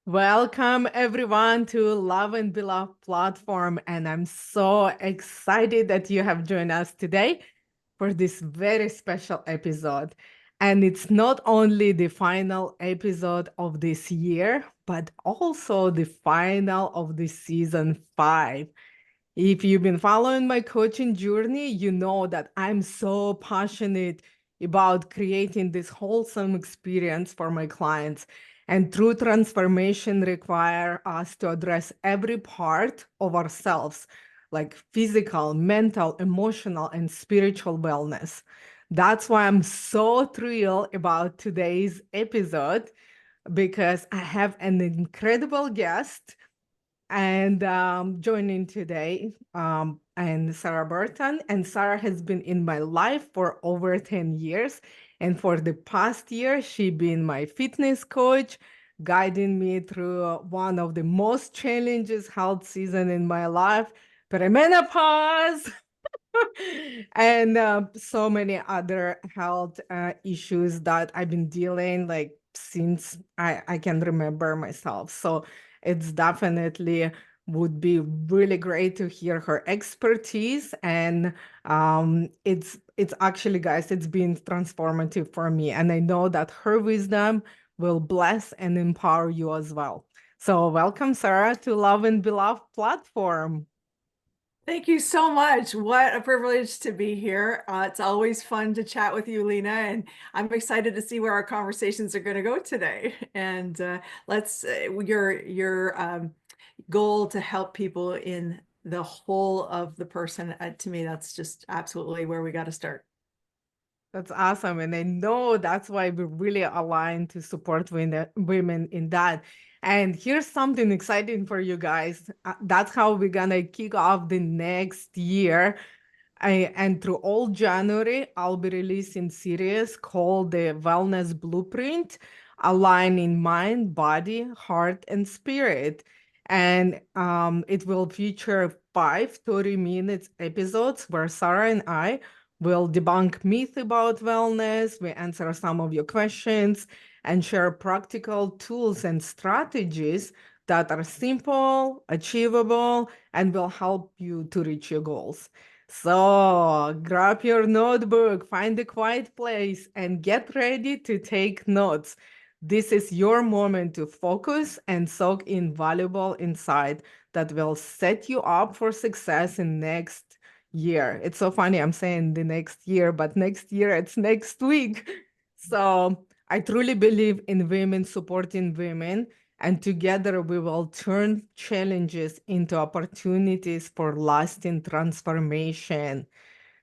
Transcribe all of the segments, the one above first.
Welcome everyone to Love and Beloved Platform, and I'm so excited that you have joined us today for this very special episode. And it's not only the final episode of this year, but also the final of the season 5. If you've been following my coaching journey, you know that I'm so passionate about creating this wholesome experience for my clients. And true transformation require us to address every part of ourselves, like physical, mental, emotional, and spiritual wellness. That's why I'm so thrilled about today's episode because I have an incredible guest and joining today, and Sara Burton. And Sara has been in my life for over 10 years. And for the past year, she been my fitness coach, guiding me through one of the most challenges health season in my life, perimenopause. And so many other health issues that I've been dealing like since I can remember myself. So it's definitely would be really great to hear her expertise. And it's actually, guys, it's been transformative for me. And I know that her wisdom will bless and empower you as well. So welcome, Sarah, to Love and Beloved Platform. Thank you so much. What a privilege to be here. It's always fun to chat with you, Lena, and I'm excited to see where our conversations are going to go today. And let's your goal to help people in the whole of the person. To me, that's just absolutely where we got to start. That's awesome. And I know that's why we're really aligned to support women in that. And here's something exciting for you guys. That's how we're going to kick off the next year. And through all January, I'll be releasing series called the Wellness Blueprint, aligning mind, body, heart, and spirit. And it will feature 5 30 minutes episodes where Sarah and I will debunk myths about wellness, we answer some of your questions, and share practical tools and strategies that are simple, achievable, and will help you to reach your goals. So grab your notebook, find a quiet place, and get ready to take notes. This is your moment to focus and soak in valuable insight that will set you up for success in next year. It's so funny, I'm saying the next year, but next year it's next week. So I truly believe in women supporting women, and together we will turn challenges into opportunities for lasting transformation.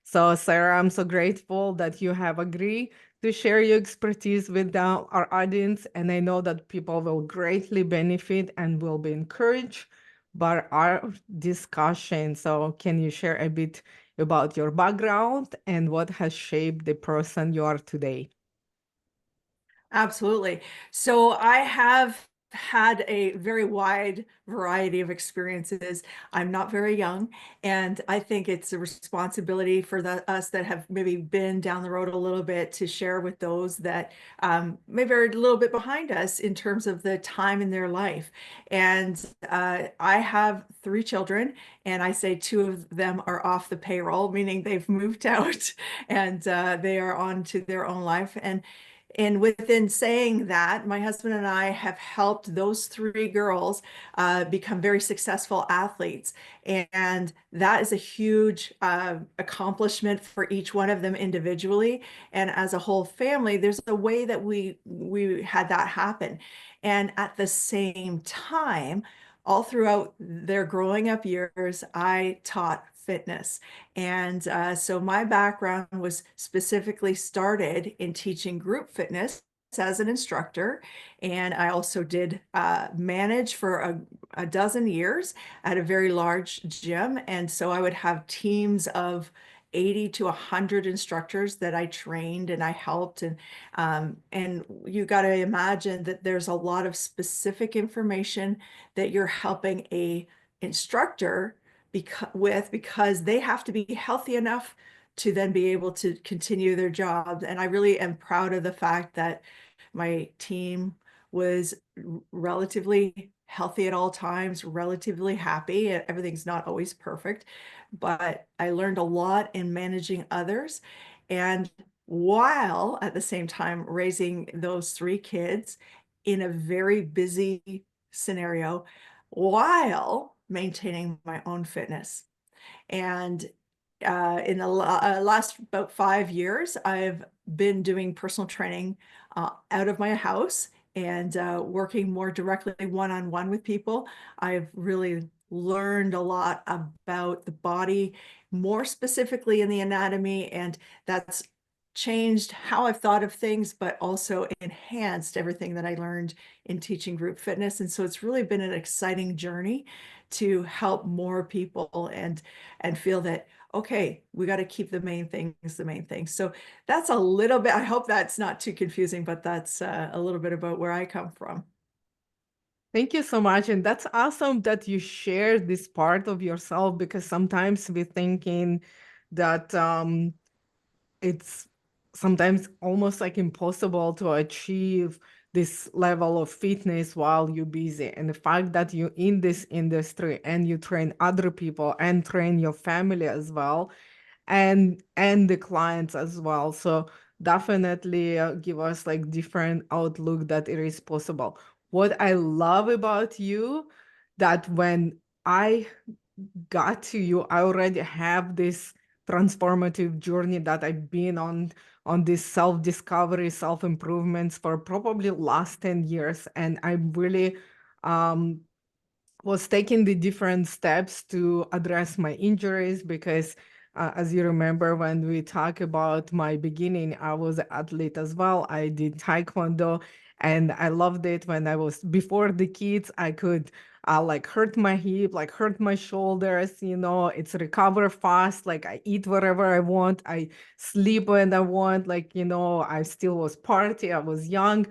So, Sarah, I'm so grateful that you have agreed to share your expertise with our audience. And I know that people will greatly benefit and will be encouraged by our discussion. So, can you share a bit about your background and what has shaped the person you are today? Absolutely. So I have had a very wide variety of experiences. I'm not very young, and I think it's a responsibility for us that have maybe been down the road a little bit to share with those that maybe are a little bit behind us in terms of the time in their life. And I have 3 children, and I say 2 of them are off the payroll, meaning they've moved out and they are on to their own life. And within saying that, my husband and I have helped those 3 girls become very successful athletes. And that is a huge accomplishment for each one of them individually. And as a whole family, there's a way that we had that happen. And at the same time, all throughout their growing up years, I taught fitness. And so my background was specifically started in teaching group fitness as an instructor. And I also did manage for a dozen years at a very large gym. And so I would have teams of 80 to 100 instructors that I trained and I helped. And you got to imagine that there's a lot of specific information that you're helping a instructor because they have to be healthy enough to then be able to continue their jobs. And I really am proud of the fact that my team was relatively healthy at all times, relatively happy. Everything's not always perfect, but I learned a lot in managing others. And while at the same time raising those three kids in a very busy scenario, while maintaining my own fitness. And in the last about 5 years, I've been doing personal training out of my house and working more directly one-on-one with people. I've really learned a lot about the body, more specifically in the anatomy, and that's changed how I've thought of things, but also enhanced everything that I learned in teaching group fitness. And so it's really been an exciting journey to help more people and feel that, okay, we got to keep the main things the main thing. So that's a little bit, I hope that's not too confusing, but that's a little bit about where I come from. Thank you so much. And that's awesome that you share this part of yourself, because sometimes we're thinking that it's sometimes almost like impossible to achieve this level of fitness while you're busy. And the fact that you're in this industry and you train other people and train your family as well, and the clients as well. So definitely give us like different outlook that it is possible. What I love about you, that when I got to you, I already have this transformative journey that I've been on this self-discovery, self-improvements for probably last 10 years. And I'm really um was taking the different steps to address my injuries, because as you remember, when we talk about my beginning, I was an athlete as well. I did taekwondo and I loved it. When I was before the kids, I could like hurt my hip, like hurt my shoulders, it's recover fast. Like I eat wherever I want, I sleep when I want, like, I still was party, I was young.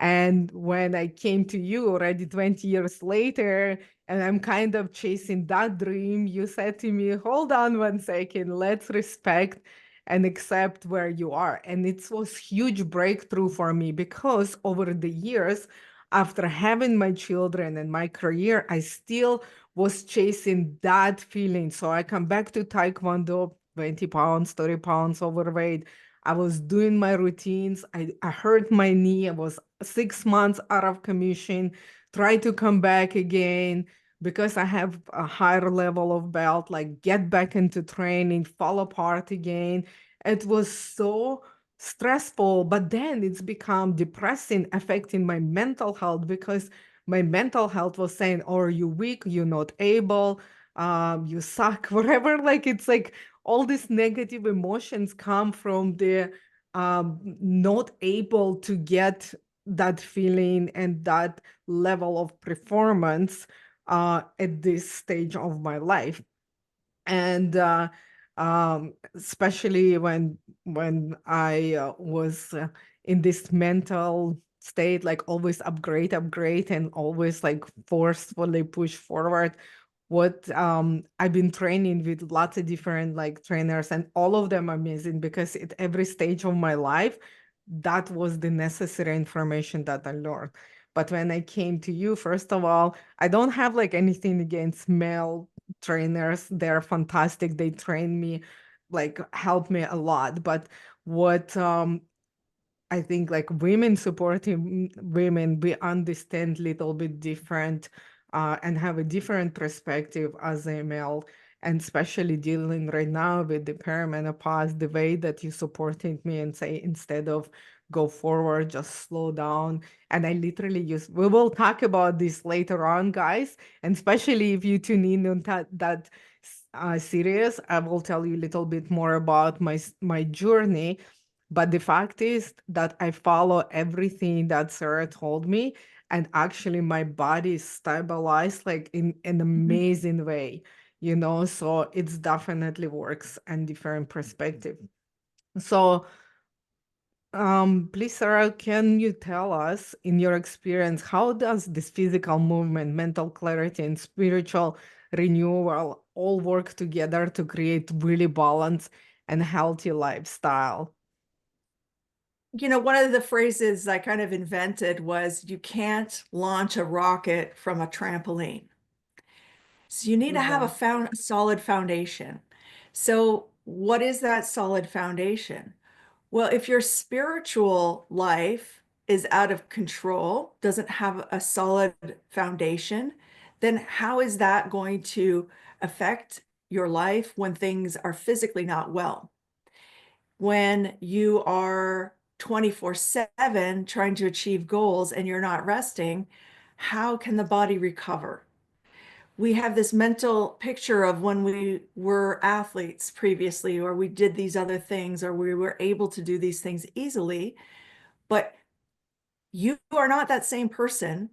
And when I came to you already 20 years later, and I'm kind of chasing that dream, you said to me, hold on 1 second, let's respect and accept where you are. And it was huge breakthrough for me, because over the years, after having my children and my career, I still was chasing that feeling. So I come back to Taekwondo, 20 pounds, 30 pounds overweight. I was doing my routines. I hurt my knee. I was 6 months out of commission, try to come back again because I have a higher level of belt, like get back into training, fall apart again. It was so stressful, but then it's become depressing, affecting my mental health, because my mental health was saying, oh, are you weak? You're not able, you suck, whatever. Like it's like all these negative emotions come from the not able to get that feeling and that level of performance at this stage of my life. And especially when I was in this mental state, like always upgrade, and always like forcefully push forward. What I've been training with lots of different like trainers, and all of them are amazing, because at every stage of my life, that was the necessary information that I learned. But when I came to you, first of all, I don't have like anything against male trainers. They're fantastic. They train me, like help me a lot. But what I think like women supporting women, we understand little bit different and have a different perspective as a male, and especially dealing right now with the perimenopause, the way that you supported me and say, instead of go forward, just slow down. And I literally use, we will talk about this later on, guys, and especially if you tune in on that series, I will tell you a little bit more about my journey. But the fact is that I follow everything that Sarah told me, and actually my body is stabilized like in an Mhm. amazing way, so it's definitely works and different perspective. So please, Sarah, can you tell us, in your experience, how does this physical movement, mental clarity, and spiritual renewal all work together to create really balanced and healthy lifestyle? One of the phrases I kind of invented was you can't launch a rocket from a trampoline. So you need to Love have that. a solid foundation. So what is that solid foundation? Well, if your spiritual life is out of control, doesn't have a solid foundation, then how is that going to affect your life when things are physically not well? When you are 24/7 trying to achieve goals and you're not resting, how can the body recover? We have this mental picture of when we were athletes previously, or we did these other things, or we were able to do these things easily, but you are not that same person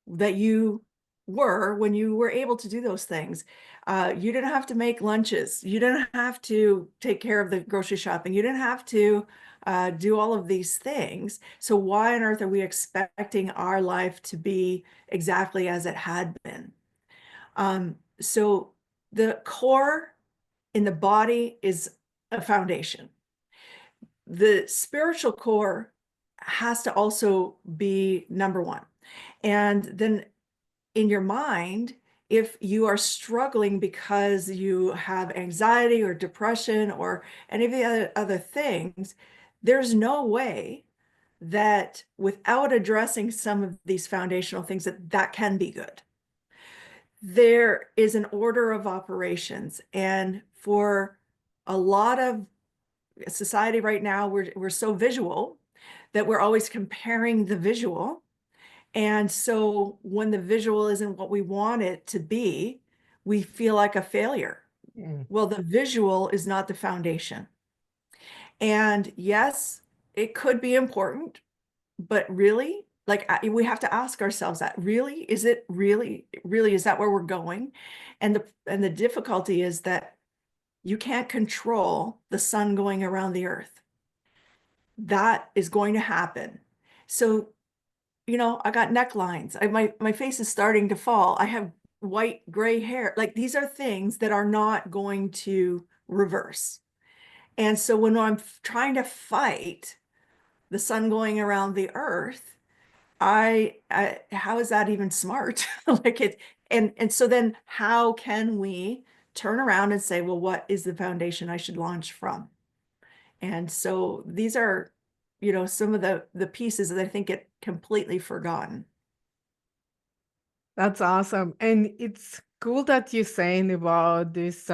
that you were when you were able to do those things. You didn't have to make lunches. You didn't have to take care of the grocery shopping. You didn't have to do all of these things. So why on earth are we expecting our life to be exactly as it had been? So the core in the body is a foundation. The spiritual core has to also be number one. And then in your mind, if you are struggling because you have anxiety or depression or any of the other things, there's no way that without addressing some of these foundational things that can be good. There is an order of operations, and for a lot of society right now, we're so visual that we're always comparing the visual. And so when the visual isn't what we want it to be, we feel like a failure. Mm. Well, the visual is not the foundation. And yes, it could be important, but really, like we have to ask ourselves that really, is it really, is that where we're going? And the difficulty is that you can't control the sun going around the earth. That is going to happen. So I got necklines. My face is starting to fall. I have white gray hair. Like these are things that are not going to reverse. And so when I'm trying to fight the sun going around the earth, I how is that even smart? Like it and so then how can we turn around and say, well, what is the foundation I should launch from? And so these are, some of the pieces that I think get completely forgotten. That's awesome. And it's cool that you're saying about this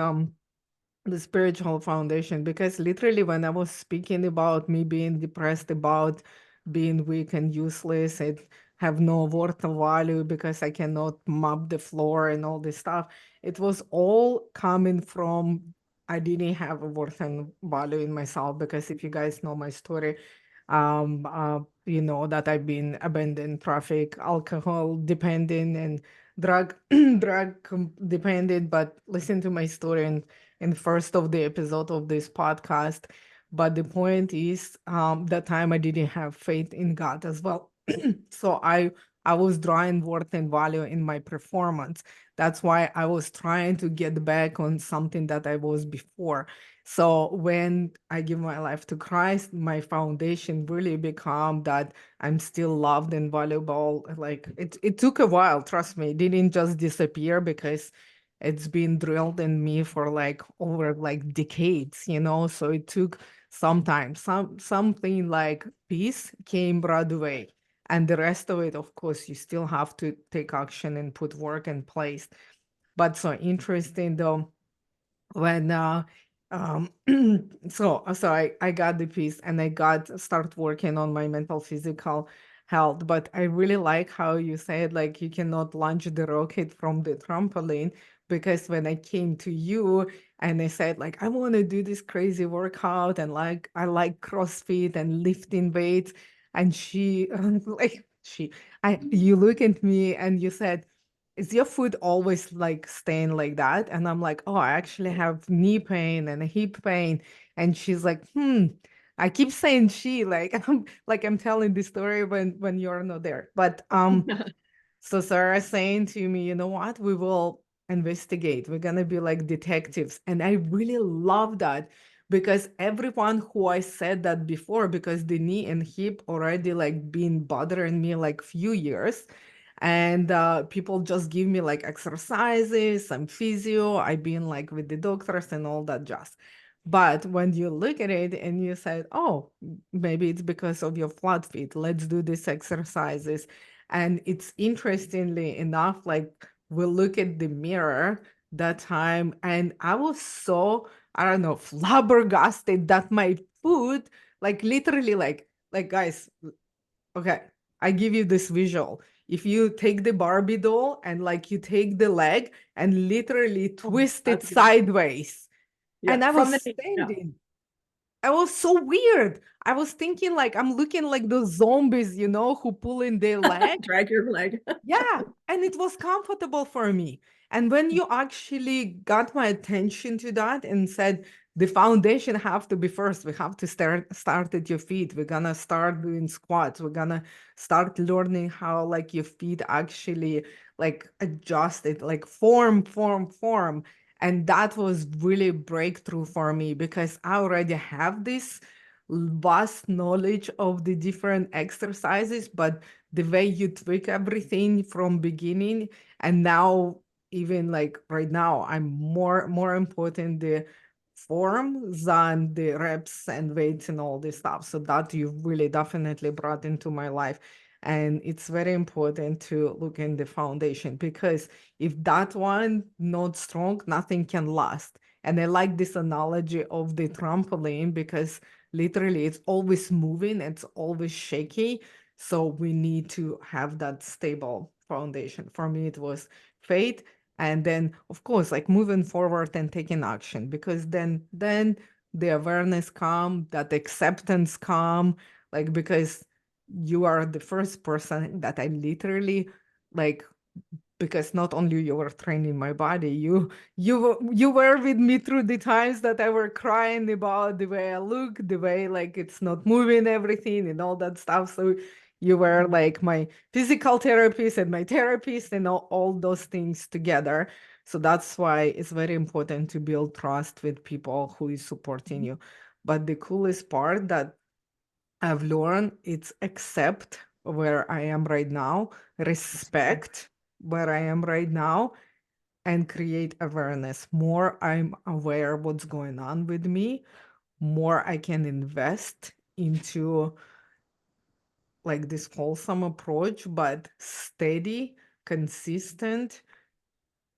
the spiritual foundation, because literally when I was speaking about me being depressed, about being weak and useless and have no worth or value because I cannot mop the floor and all this stuff, it was all coming from I didn't have a worth and value in myself. Because if you guys know my story, you know that I've been abandoned, traffic, alcohol dependent, and drug dependent. But listen to my story in first of the episode of this podcast. But the point is, that time I didn't have faith in God as well. So I was drawing worth and value in my performance. That's why I was trying to get back on something that I was before. So when I give my life to Christ, my foundation really become that I'm still loved and valuable. Like it took a while, trust me. It didn't just disappear, because it's been drilled in me for like over like decades, so it took some time. Something like peace came right away, and the rest of it, of course, you still have to take action and put work in place. But so interesting though, when um so I got the piece, and I got start working on my mental physical health. But I really like how you said, like, you cannot launch the rocket from the trampoline. Because when I came to you and I said, like, I want to do this crazy workout, and like I like CrossFit and lifting weights, and she like she I you look at me and you said, is your foot always like staying like that? And I'm like, oh, I actually have knee pain and hip pain. And she's like, I keep saying she, like I'm telling the story when you're not there. But so Sarah saying to me, you know what? We will investigate. We're gonna be like detectives. And I really love that, because everyone who I said that before, because the knee and hip already like been bothering me like few years, and people just give me like exercises, some physio. I've been like with the doctors and all that jazz. But when you look at it and you said, oh, maybe it's because of your flat feet, let's do these exercises. And it's interestingly enough, like we look at the mirror that time, and I was so, I don't know, flabbergasted that my foot, like literally, like guys, okay, I give you this visual. If you take the Barbie doll and like you take the leg and literally Oh, twist it that's beautiful. sideways, Yeah, and I from was the knee. Yeah. standing. I was so weird. I was thinking like I'm looking like those zombies, who pull in their leg. Drag your leg. Yeah, and it was comfortable for me. And when you actually got my attention to that and said the foundation have to be first, we have to start at your feet. We're gonna start doing squats. We're gonna start learning how like your feet actually like adjust it, like form. And that was really breakthrough for me because I already have this vast knowledge of the different exercises, but the way you tweak everything from beginning and now even like right now I'm more important the form than the reps and weights and all this stuff. So that you really definitely brought into my life, and it's very important to look in the foundation because if that one not strong, nothing can last. And I like this analogy of the trampoline because literally it's always moving, it's always shaky, so we need to have that stable foundation. For me, it was faith. And then, of course, like moving forward and taking action, because then the awareness come, that acceptance come, like because you are the first person that I literally like, because not only you were training my body, you were with me through the times that I were crying about the way I look, the way like it's not moving everything and all that stuff. So you were like my physical therapist and my therapist and all those things together. So that's why it's very important to build trust with people who is supporting you. But the coolest part that I've learned it's accept where I am right now, respect where I am right now, and create awareness. More I'm aware what's going on with me, more I can invest into like this wholesome approach, but steady, consistent,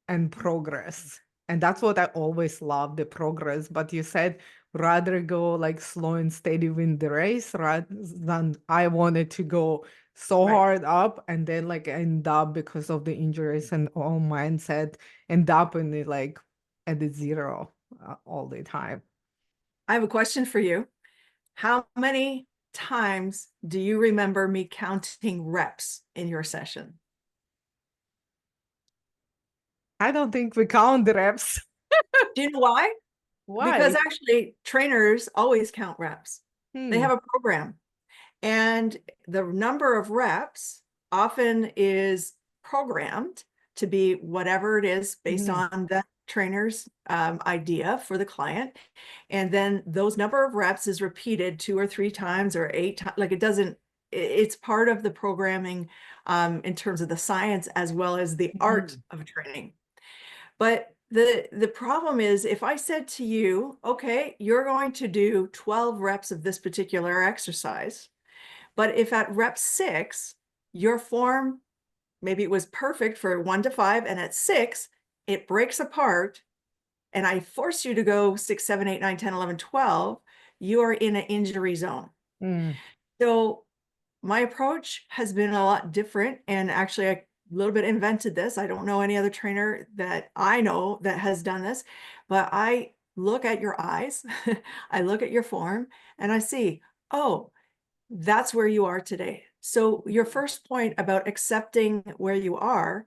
and progress. And that's what I always love, the progress. But you said rather go like slow and steady win the race rather than I wanted to go so Right. hard up and then like end up because of the injuries and all mindset, end up in the like at the zero all the time. I have a question for you. How many times do you remember me counting reps in your session? I don't think we count the reps. Do you know why? Because Why? actually, trainers always count reps. They Hmm. have a program, and the number of reps often is programmed to be whatever it is based Mhm. on the trainer's idea for the client. And then those number of reps is repeated 2 or 3 times or 8 times. Like it doesn't, it's part of the programming in terms of the science as well as the art Mhm. of training. But the problem is if I said to you, okay, you're going to do 12 reps of this particular exercise, but if at rep 6, your form, maybe it was perfect for 1 to 5, and at 6, it breaks apart, and I force you to go 6, 7, 8, 9, 10, 11, 12, you are in an injury zone. Mm. So my approach has been a lot different. And actually, I a little bit invented this. I don't know any other trainer that I know that has done this, but I look at your eyes, I look at your form, and I see, oh, that's where you are today. So your first point about accepting where you are,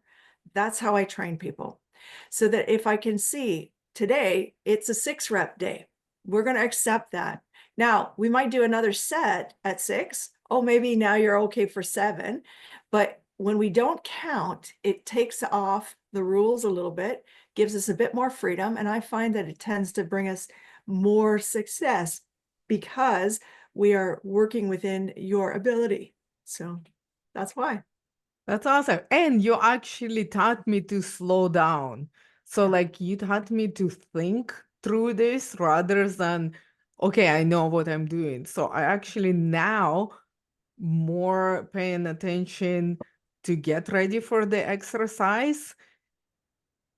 that's how I train people. So that if I can see today, it's a 6 rep day, we're going to accept that. Now we might do another set at 6. Oh, maybe now you're okay for 7. But when we don't count, it takes off the rules a little bit, gives us a bit more freedom. And I find that it tends to bring us more success because we are working within your ability. So that's why. That's awesome. And you actually taught me to slow down. So, Yeah. like, you taught me to think through this rather than, okay, I know what I'm doing. So, I actually now more paying attention to get ready for the exercise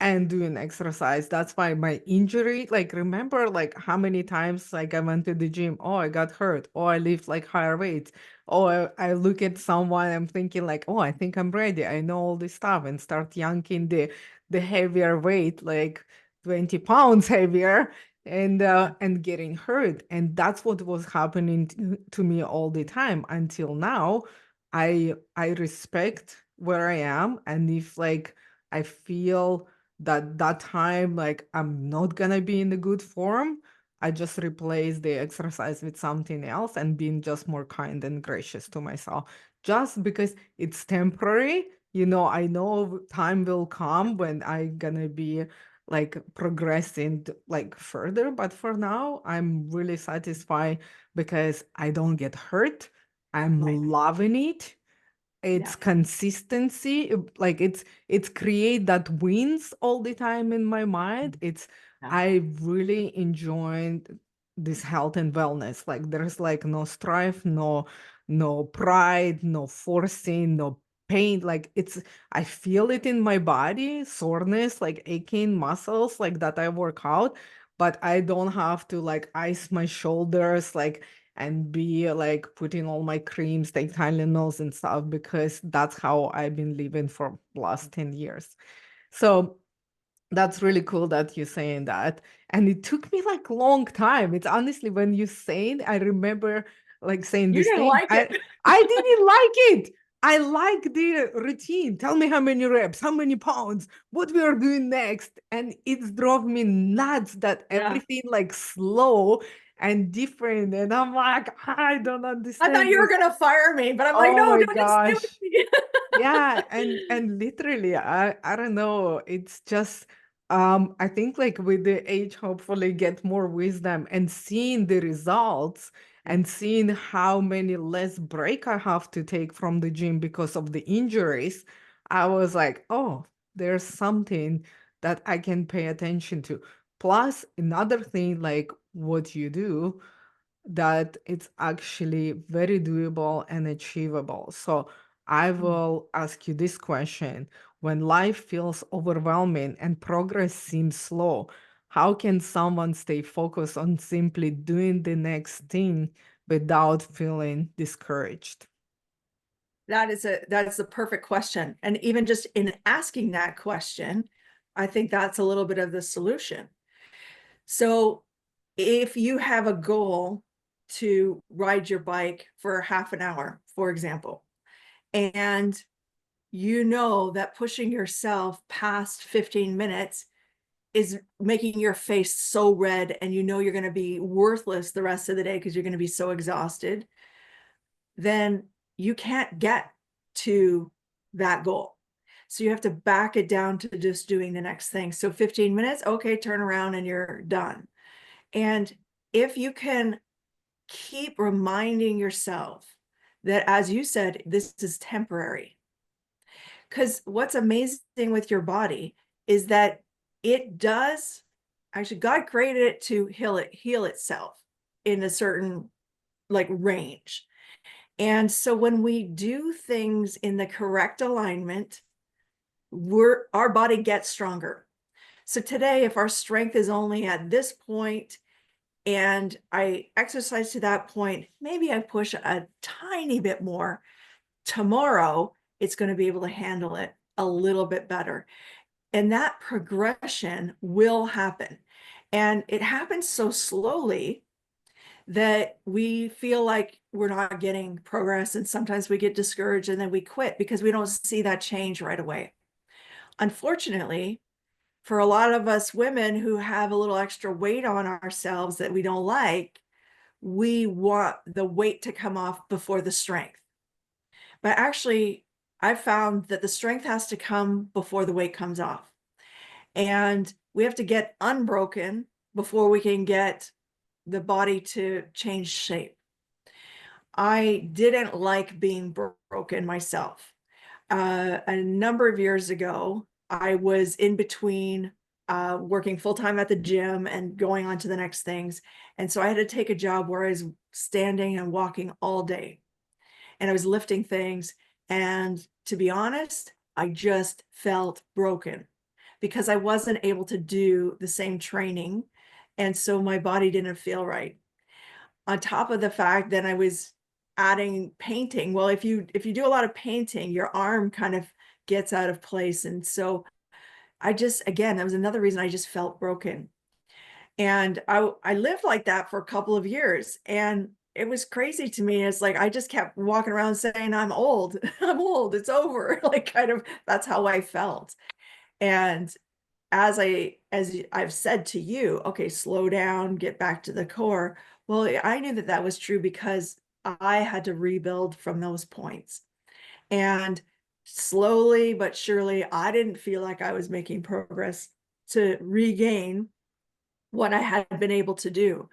and doing exercise. That's why my injury, like, remember like how many times like I went to the gym, oh, I got hurt, oh, I lift like higher weights, oh, I look at someone, I'm thinking like, oh, I think I'm ready, I know all this stuff, and start yanking the heavier weight, like 20 pounds heavier, and getting hurt. And that's what was happening to me all the time until now. I respect where I am, and if like I feel that time like I'm not gonna be in the good form, I just replace the exercise with something else and being just more kind and gracious to myself. Just because it's temporary, I know time will come when I gonna be like progressing like further, but for now I'm really satisfied because I don't get hurt. I'm Right. loving it. Yeah. It's consistency, like it's create that wins all the time in my mind. It's Yeah. I really enjoyed this health and wellness. Like there's like no strife, no pride, no forcing, no pain. Like it's I feel it in my body, soreness, like aching muscles, like that I work out, but I don't have to like ice my shoulders, like and be like putting all my creams, take Tylenols and stuff, because that's how I've been living for last 10 years. So that's really cool that you're saying that. And it took me like long time. It's honestly when you say it, I remember like saying You this didn't thing. like it. I didn't like it. I like the routine. Tell me how many reps, how many pounds, what we are doing next. And it drove me nuts that Yeah. everything like slow and different. And I'm like, I don't I thought understand you were this. gonna fire me, but I'm like, Oh no, my don't just stay with gosh. me. Yeah, and literally, I don't know. It's just I think like with the age, hopefully get more wisdom and seeing the results Yeah. and seeing how many less break I have to take from the gym because of the injuries. I was like, oh, there's something that I can pay attention to. Plus, another thing like what you do, that it's actually very doable and achievable. So I Mm. will ask you this question. When life feels overwhelming and progress seems slow, how can someone stay focused on simply doing the next thing without feeling discouraged? That's the perfect question. And even just in asking that question, I think that's a little bit of the solution. So if you have a goal to ride your bike for half an hour, for example, and you know that pushing yourself past 15 minutes is making your face so red, and you know you're going to be worthless the rest of the day because you're going to be so exhausted, then you can't get to that goal. So you have to back it down to just doing the next thing. So 15 minutes, okay, turn around and you're done. And if you can keep reminding yourself that, as you said, this is temporary. Because what's amazing with your body is that it does actually, God created it to heal itself in a certain like range. And so when we do things in the correct alignment, our body gets stronger. So today, if our strength is only at this point and I exercise to that point, maybe I push a tiny bit more. Tomorrow, it's going to be able to handle it a little bit better. And that progression will happen. And it happens so slowly that we feel like we're not getting progress. And sometimes we get discouraged and then we quit because we don't see that change right away. Unfortunately, for a lot of us women who have a little extra weight on ourselves that we don't like, we want the weight to come off before the strength. But actually, I found that the strength has to come before the weight comes off. And we have to get unbroken before we can get the body to change shape. I didn't like being broken myself. A number of years ago, I was in between working full-time at the gym and going on to the next things. And so I had to take a job where I was standing and walking all day. And I was lifting things. And to be honest, I just felt broken because I wasn't able to do the same training. And so my body didn't feel right. On top of the fact that I was adding painting. Well, if you do a lot of painting, your arm kind of gets out of place. And so I just, again, that was another reason I just felt broken. And I lived like that for a couple of years. And it was crazy to me. It's like I just kept walking around saying, I'm old, I'm old, it's over. Like kind of that's how I felt. And as I've said to you, okay, slow down, get back to the core. Well, I knew that that was true because I had to rebuild from those points. And slowly but surely, I didn't feel like I was making progress to regain what I had been able to do.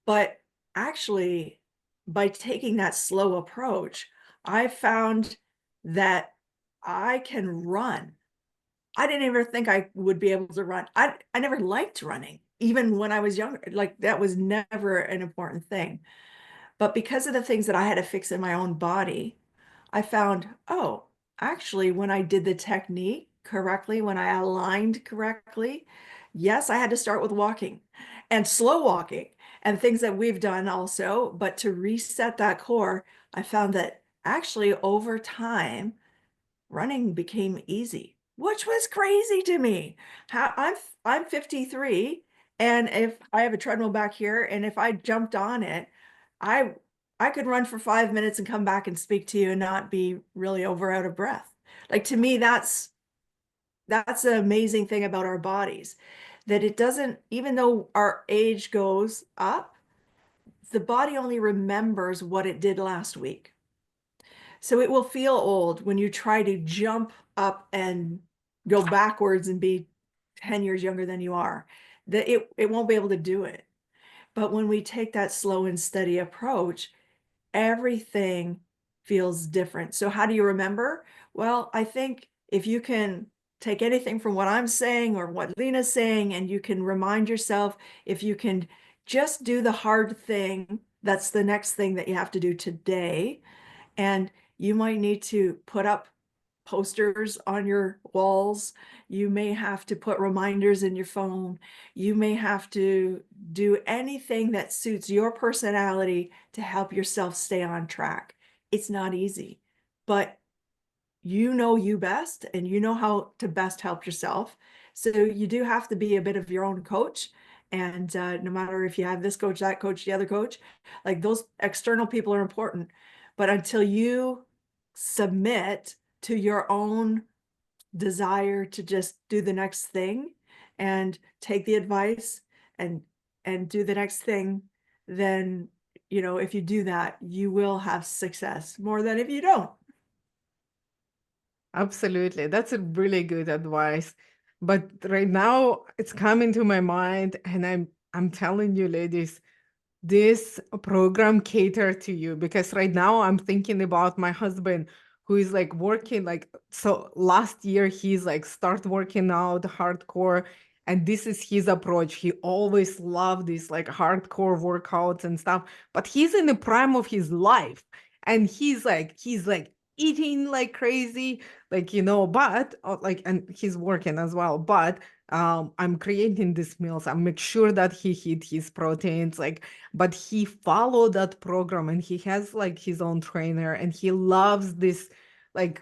But actually, by taking that slow approach, I found that I can run. I didn't ever think I would be able to run. I never liked running, even when I was younger. Like that was never an important thing. But because of the things that I had to fix in my own body, I found, oh, actually, when I did the technique correctly, when I aligned correctly, yes, I had to start with walking and slow walking and things that we've done also. But to reset that core, I found that actually over time, running became easy, which was crazy to me. I'm 53, and if I have a treadmill back here, and if I jumped on it, I I could run for 5 minutes and come back and speak to you and not be really out of breath. Like to me, that's the amazing thing about our bodies, that it doesn't, even though our age goes up, the body only remembers what it did last week. So it will feel old when you try to jump up and go backwards and be 10 years younger than you are. That it won't be able to do it. But when we take that slow and steady approach, everything feels different. So how do you remember? Well, I think if you can take anything from what I'm saying or what Lena's saying, and you can remind yourself, if you can just do the hard thing, that's the next thing that you have to do today. And you might need to put up posters on your walls. You may have to put reminders in your phone. You may have to do anything that suits your personality to help yourself stay on track. It's not easy, but you know you best and you know how to best help yourself. So you do have to be a bit of your own coach. And no matter if you have this coach, that coach, the other coach, like those external people are important. But until you submit to your own desire to just do the next thing and take the advice and do the next thing, then if you do that, you will have success more than if you don't. Absolutely. That's a really good advice. But right now it's coming to my mind and I'm telling you, ladies, this program cater to you because right now I'm thinking about my husband who is like working like so last year he's like start working out hardcore and this is his approach. He always loved these like hardcore workouts and stuff, but he's in the prime of his life and he's like eating like crazy, like but like and he's working as well, but I'm creating these meals. I make sure that he hit his proteins, like, but he followed that program and he has like his own trainer and he loves this, like,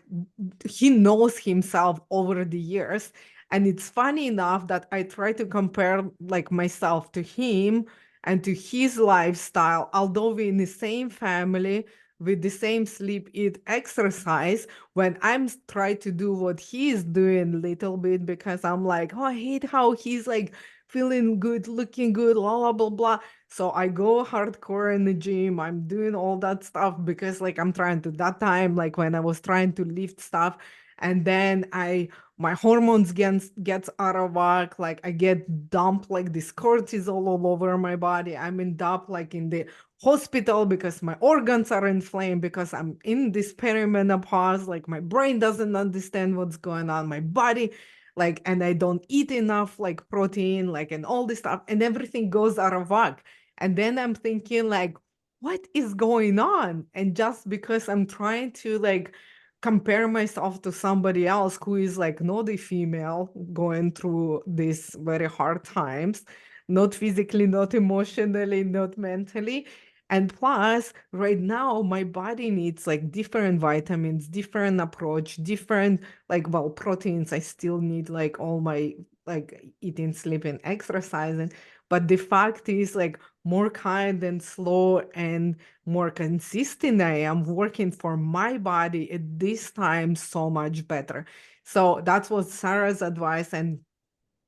he knows himself over the years. And it's funny enough that I try to compare like myself to him and to his lifestyle, although we're in the same family with the same sleep, eat, exercise. When I'm trying to do what he's doing a little bit because I'm like, oh, I hate how he's like feeling good, looking good, blah, blah, blah, blah. So I go hardcore in the gym. I'm doing all that stuff because like I'm trying to that time, like when I was trying to lift stuff, and then my hormones gets out of whack. Like I get dumped like this cortisol all over my body. I'm end up like in the hospital because my organs are inflamed because I'm in this perimenopause. Like my brain doesn't understand what's going on. My body, like, and I don't eat enough like protein, like, and all this stuff, and everything goes out of whack. And then I'm thinking, like, what is going on? And just because I'm trying to like compare myself to somebody else who is like not a female going through these very hard times, not physically, not emotionally, not mentally. And plus, right now, my body needs like different vitamins, different approach, different like, well, proteins. I still need like all my like eating, sleeping, exercising. But the fact is, like, more kind and slow and more consistent I am working for my body at this time so much better. So that was Sarah's advice. And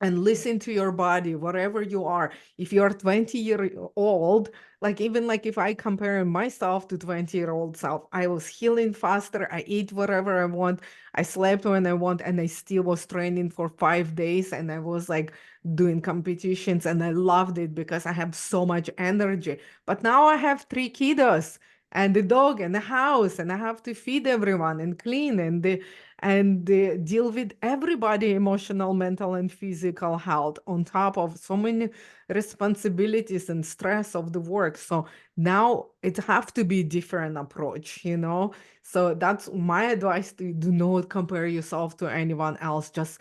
listen to your body wherever you are. If you're 20-year old, like even like if I compare myself to 20-year-old self, I was healing faster, I eat whatever I want, I slept when I want, and I still was training for 5 days, and I was like doing competitions, and I loved it because I have so much energy. But now I have 3 kiddos and the dog and the house, and I have to feed everyone and clean and deal with everybody emotional, mental, and physical health on top of so many responsibilities and stress of the work. So now it have to be different approach, you know. So that's my advice: to do not compare yourself to anyone else. Just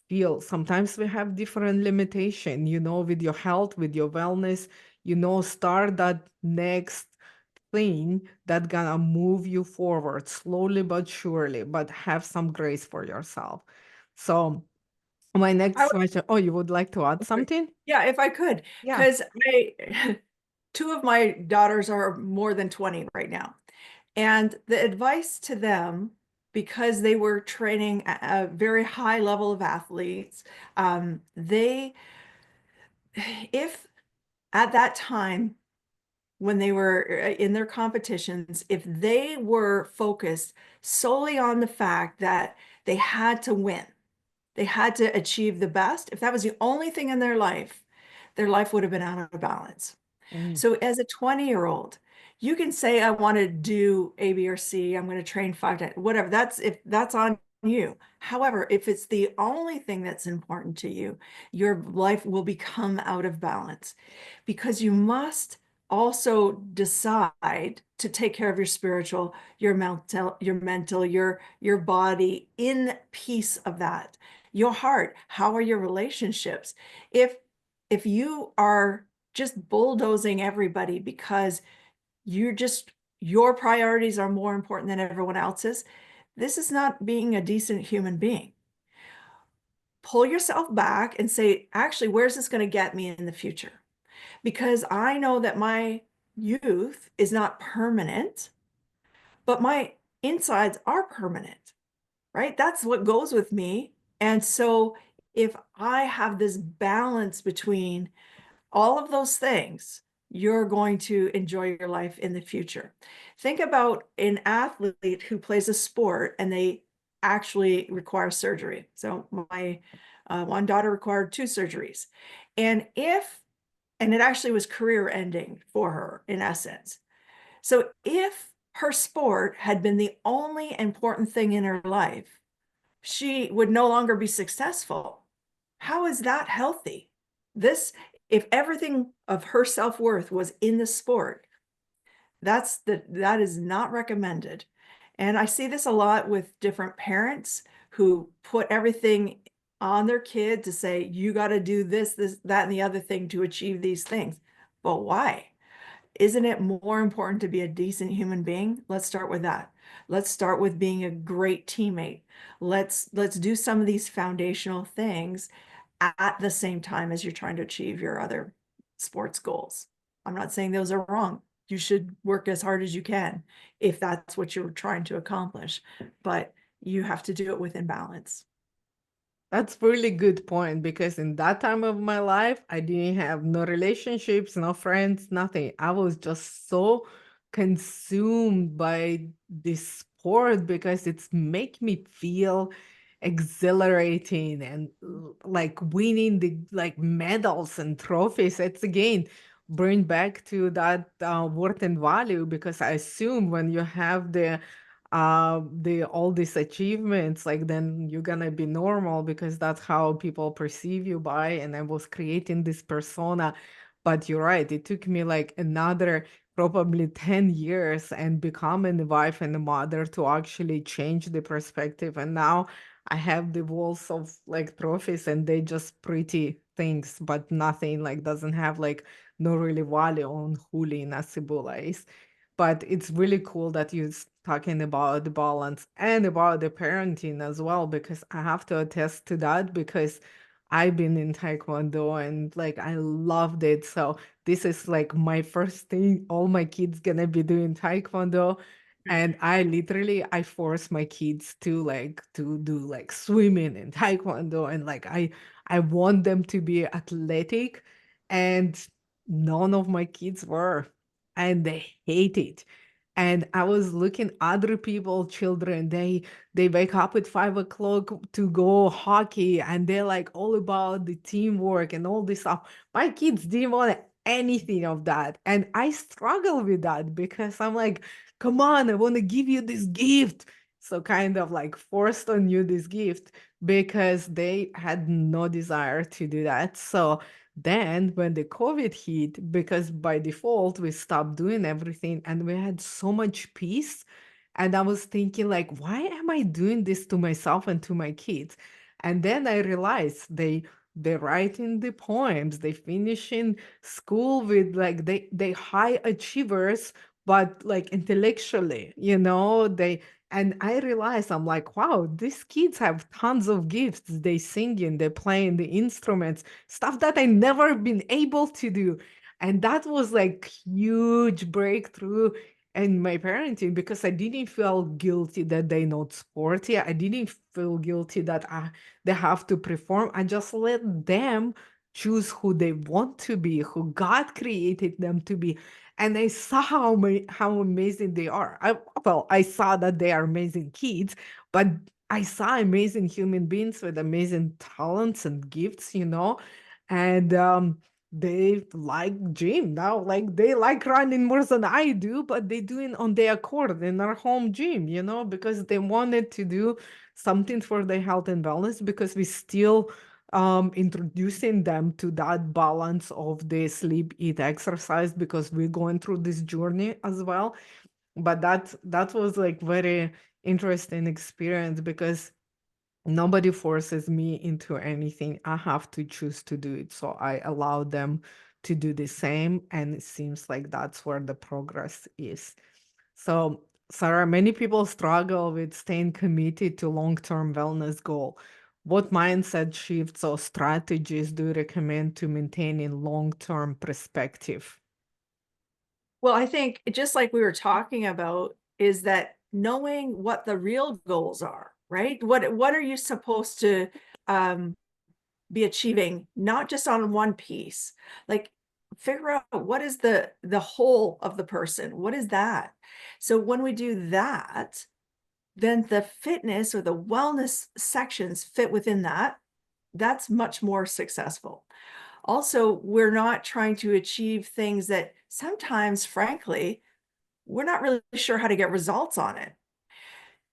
feel sometimes we have different limitation, you know, with your health, with your wellness, you know, start that next thing that gonna move you forward slowly but surely, but have some grace for yourself. So my I next question, oh, you would like to add would, something? yeah, if I could, Yeah. because I two of my daughters are more than 20 right now. And the advice to them, because they were training a very high level of athletes, they, if at that time when they were in their competitions, if they were focused solely on the fact that they had to win, they had to achieve the best, if that was the only thing in their life would have been out of balance. Mm. So as a 20-year-old, you can say, I want to do A, B, or C. I'm going to train 5 times, whatever. If that's on you. However, if it's the only thing that's important to you, your life will become out of balance because you must also decide to take care of your spiritual, your body in peace of that. Your heart, how are your relationships? If you are just bulldozing everybody because your priorities are more important than everyone else's, this is not being a decent human being. Pull yourself back and say, actually, where's this going to get me in the future? Because I know that my youth is not permanent, but my insides are permanent, right? That's what goes with me. And so if I have this balance between all of those things, you're going to enjoy your life in the future. Think about an athlete who plays a sport and they actually require surgery. So my one daughter required 2 surgeries. And it actually was career ending for her in essence. So if her sport had been the only important thing in her life, she would no longer be successful. How is that healthy? This, if everything of her self-worth was in the sport, that is not recommended. And I see this a lot with different parents who put everything on their kid to say, you got to do this, that, and the other thing to achieve these things. But why? Isn't it more important to be a decent human being? Let's start with that. Let's start with being a great teammate. Let's do some of these foundational things at the same time as you're trying to achieve your other sports goals. I'm not saying those are wrong. You should work as hard as you can if that's what you're trying to accomplish, but you have to do it within balance. That's really good point because in that time of my life, I didn't have no relationships, no friends, nothing. I was just so consumed by this sport because it's make me feel exhilarating and like winning the like medals and trophies. It's again bring back to that worth and value because I assume when you have the all these achievements, like then you're gonna be normal because that's how people perceive you by. And I was creating this persona, but you're right, it took me like another probably 10 years and becoming a wife and a mother to actually change the perspective. And now I have the walls of like trophies and they just pretty things, but nothing like doesn't have like no really value on Huli Nasibula is. But it's really cool that you're talking about the balance and about the parenting as well, because I have to attest to that because I've been in Taekwondo and like I loved it. So this is like my first thing. All my kids gonna be doing Taekwondo. And I force my kids to like to do like swimming and Taekwondo and like I want them to be athletic and none of my kids were and they hate it. And I was looking other people, children, they wake up at 5 o'clock to go hockey and they're like all about the teamwork and all this stuff. My kids didn't want anything of that. And I struggle with that because I'm like, come on, I want to give you this gift. So kind of like forced on you this gift because they had no desire to do that. So then, when the COVID hit, because by default we stopped doing everything and we had so much peace. And I was thinking, like, why am I doing this to myself and to my kids? And then I realized they writing the poems, they finishing school with like they high achievers, but like intellectually, they and I realized I'm like, wow, these kids have tons of gifts. They singing, they playing the instruments stuff that I never been able to do. And that was like huge breakthrough in my parenting because I didn't feel guilty that they not sporty. I didn't feel guilty that they have to perform. I just let them choose who they want to be, who God created them to be. And I saw how amazing they are. I saw that they are amazing kids, but I saw amazing human beings with amazing talents and gifts. And they like gym now. Like they like running more than I do, but they do it on their accord in our home gym, because they wanted to do something for their health and wellness because we still introducing them to that balance of the sleep, eat, exercise because we're going through this journey as well. But that was like very interesting experience because nobody forces me into anything. I have to choose to do it. So I allow them to do the same. And it seems like that's where the progress is. So, Sarah, many people struggle with staying committed to long-term wellness goal. What mindset shifts or strategies do you recommend to maintaining long-term perspective? Well, I think just like we were talking about, is that knowing what the real goals are, right? What are you supposed to be achieving, not just on one piece? Like figure out what is the whole of the person. What is that? So when we do that, then the fitness or the wellness sections fit within that. That's much more successful. Also, we're not trying to achieve things that sometimes, frankly, we're not really sure how to get results on it.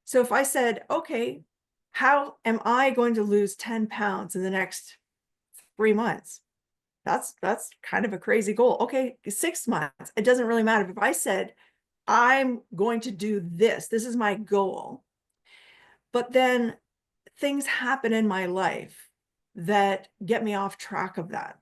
So if I said, okay, how am I going to lose 10 pounds in the next 3 months? That's kind of a crazy goal. Okay, 6 months. It doesn't really matter. If I said, I'm going to do this, this is my goal, but then things happen in my life that get me off track of that.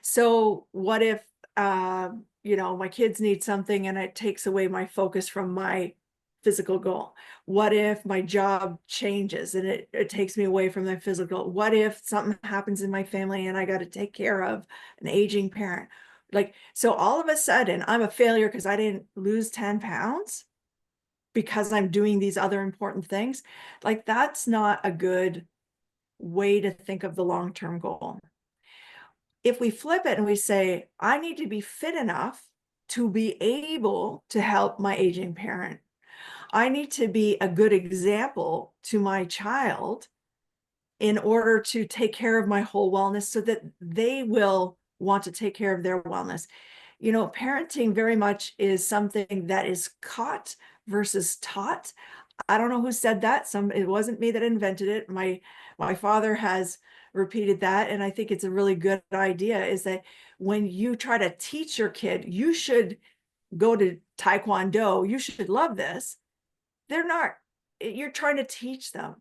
So what if, my kids need something and it takes away my focus from my physical goal? What if my job changes and it takes me away from my physical? What if something happens in my family and I got to take care of an aging parent? Like, so all of a sudden I'm a failure because I didn't lose 10 pounds because I'm doing these other important things. Like, that's not a good way to think of the long-term goal. If we flip it and we say, I need to be fit enough to be able to help my aging parent. I need to be a good example to my child in order to take care of my whole wellness so that they will want to take care of their wellness. You know, parenting very much is something that is caught versus taught. I don't know who said that. It wasn't me that invented it. My father has repeated that, and I think it's a really good idea, is that when you try to teach your kid, you should go to Taekwondo, you should love this. They're not, you're trying to teach them.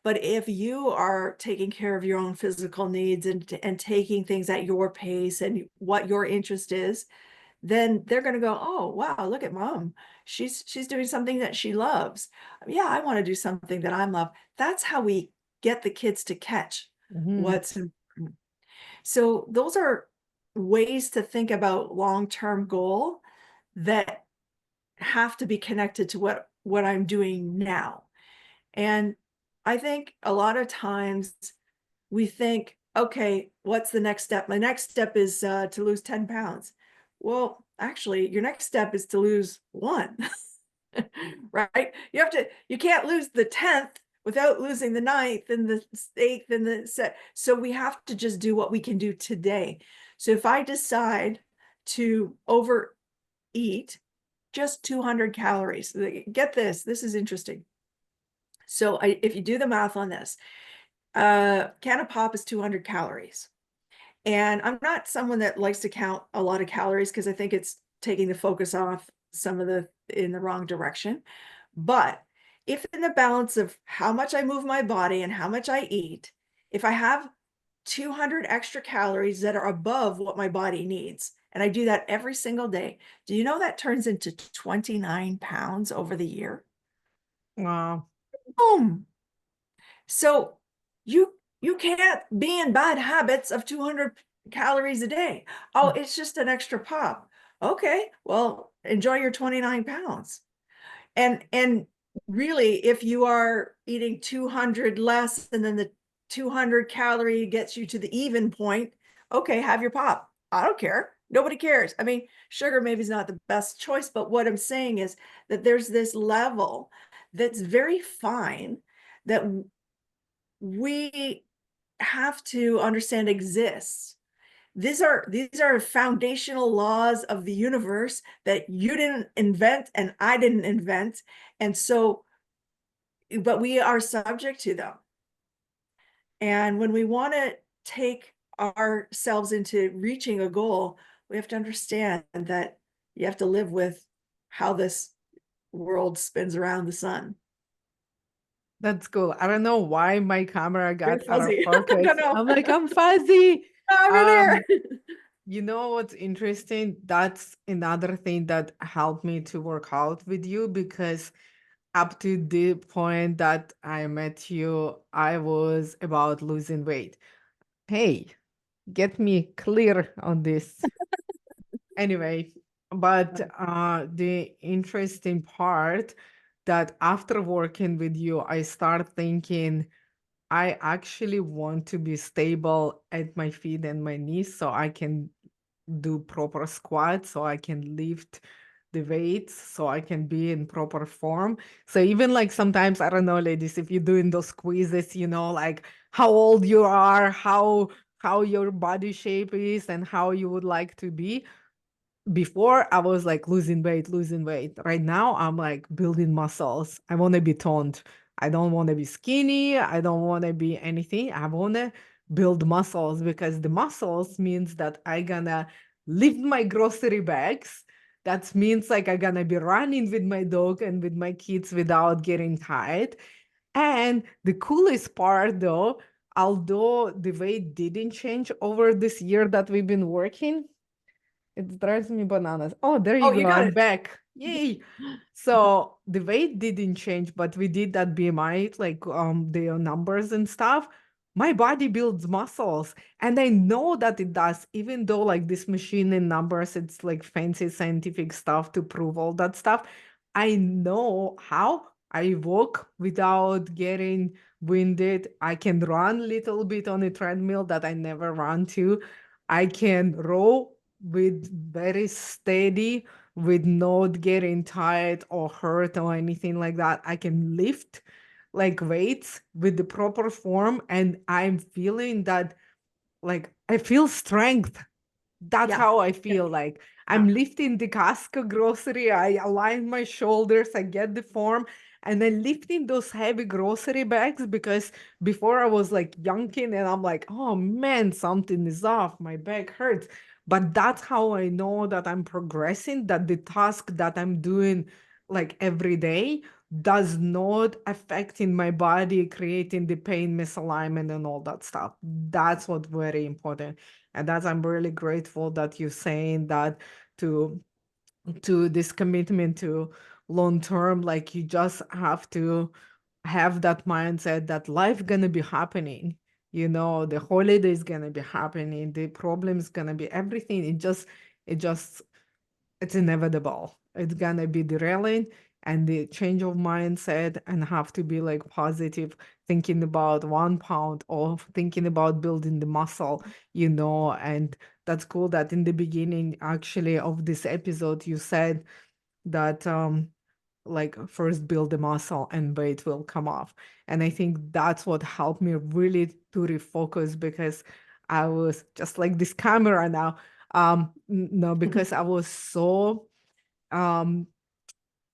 But if you are taking care of your own physical needs and taking things at your pace and what your interest is, then they're going to go, oh, wow, look at mom. She's doing something that she loves. Yeah, I want to do something that I love. That's how we get the kids to catch Mhm. what's important. So those are ways to think about long-term goal that have to be connected to what I'm doing now. And I think a lot of times we think, okay, what's the next step? My next step is to lose 10 pounds. Well, actually, your next step is to lose one, right? You can't lose the 10th without losing the ninth and the eighth and the set. So we have to just do what we can do today. So if I decide to overeat just 200 calories, get this, this is interesting. So if you do the math on this, can of pop is 200 calories. And I'm not someone that likes to count a lot of calories because I think it's taking the focus off in the wrong direction. But if in the balance of how much I move my body and how much I eat, if I have 200 extra calories that are above what my body needs, and I do that every single day, do you know that turns into 29 pounds over the year? Wow. Boom. So you can't be in bad habits of 200 calories a day. Oh, it's just an extra pop. Okay, well, enjoy your 29 pounds. And really, if you are eating 200 less and then the 200 calorie gets you to the even point, okay, have your pop. I don't care. Nobody cares. I mean, sugar maybe is not the best choice, but what I'm saying is that there's this level that's very fine that we have to understand exists. These are foundational laws of the universe that you didn't invent and I didn't invent. And so, but we are subject to them. And when we want to take ourselves into reaching a goal, we have to understand that you have to live with how this world spins around the sun. That's cool. I don't know why my camera You're got out of fuzzy. I focus. don't know. I'm like, I'm fuzzy. Over there. Um, you know what's interesting? That's another thing that helped me to work out with you because up to the point that I met you, I was about losing weight. Hey, get me clear on this. Anyway, but the interesting part that after working with you, I start thinking I actually want to be stable at my feet and my knees so I can do proper squats, so I can lift the weights, so I can be in proper form. So even like sometimes, I don't know, ladies, if you're doing those quizzes, like how old you are, how your body shape is, and how you would like to be. Before I was like losing weight, losing weight. Right now I'm like building muscles. I want to be toned. I don't want to be skinny. I don't want to be anything. I want to build muscles because the muscles means that I gonna lift my grocery bags. That means like I gonna be running with my dog and with my kids without getting tired. And the coolest part though, although the weight didn't change over this year that we've been working, it drives me bananas. Oh, there you Oh, go. you got I'm it. back. Yay. So the weight didn't change, but we did that BMI, like the numbers and stuff. My body builds muscles. And I know that it does, even though like this machine and numbers, it's like fancy scientific stuff to prove all that stuff. I know how, I walk without getting winded. I can run a little bit on a treadmill that I never run to. I can row with very steady, with not getting tired or hurt or anything like that. I can lift like weights with the proper form, and I'm feeling that like I feel strength. That's Yeah. how I Yeah. feel like Yeah. I'm lifting the Costco grocery. I align my shoulders, I get the form, and then lifting those heavy grocery bags because before I was like yunking and I'm like, oh man, something is off. My back hurts. But that's how I know that I'm progressing, that the task that I'm doing like every day does not affect in my body, creating the pain misalignment and all that stuff. That's what very important. And that's I'm really grateful that you're saying that to this commitment to long term, like you just have to have that mindset that life gonna be happening. The holidays gonna be happening, the problems gonna be everything. It just it's inevitable. It's gonna be derailing, and the change of mindset and have to be like positive, thinking about 1 pound or thinking about building the muscle. And that's cool that in the beginning actually of this episode you said that like first build the muscle and weight will come off. And I think that's what helped me really to refocus because I was just like this camera now. No, because I was so um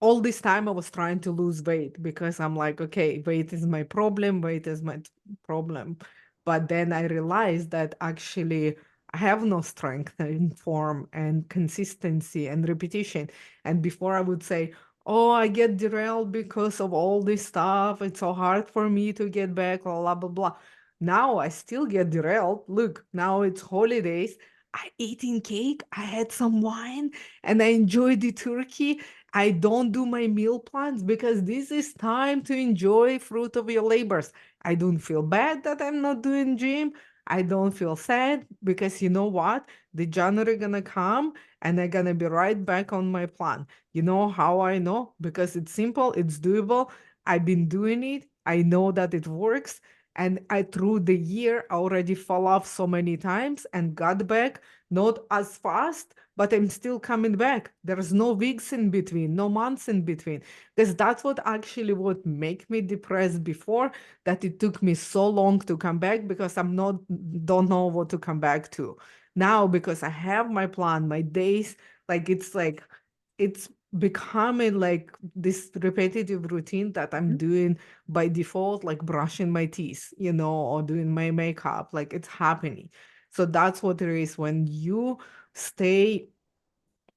all this time I was trying to lose weight because I'm like, okay, weight is my problem, weight is my problem. But then I realized that actually I have no strength in form and consistency and repetition. And before I would say, oh, I get derailed because of all this stuff. It's so hard for me to get back, blah, blah, blah. Now I still get derailed. Look, now it's holidays. I eating cake. I had some wine and I enjoyed the turkey. I don't do my meal plans because this is time to enjoy fruit of your labors. I don't feel bad that I'm not doing gym. I don't feel sad because you know what? The January gonna come and I'm gonna be right back on my plan. You know how I know? Because it's simple, it's doable. I've been doing it. I know that it works. And I through the year already fall off so many times and got back, not as fast, but I'm still coming back. There's no weeks in between, no months in between. Because that's what actually would make me depressed before, that it took me so long to come back because I'm not don't know what to come back to. Now because I have my plan, my days, like it's becoming like this repetitive routine that I'm doing by default, like brushing my teeth, or doing my makeup, like it's happening. So that's what it is when you stay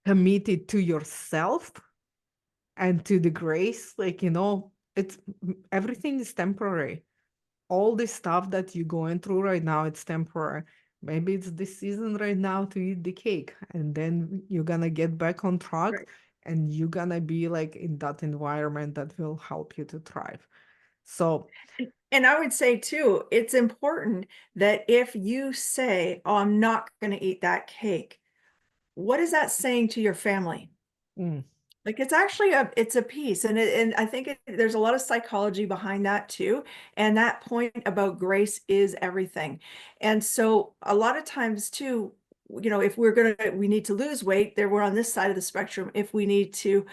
committed to yourself and to the grace, like, it's everything is temporary. All this stuff that you're going through right now, it's temporary. Maybe it's the season right now to eat the cake, and then you're gonna get back on track Right. and you're gonna be like in that environment that will help you to thrive. So, And I would say too, it's important that if you say, "Oh, I'm not going to eat that cake," what is that saying to your family? mm, Like it's actually it's a piece, and I think there's a lot of psychology behind that too. And that point about grace is everything. And so a lot of times too, if we need to lose weight, there we're on this side of the spectrum. If we need to,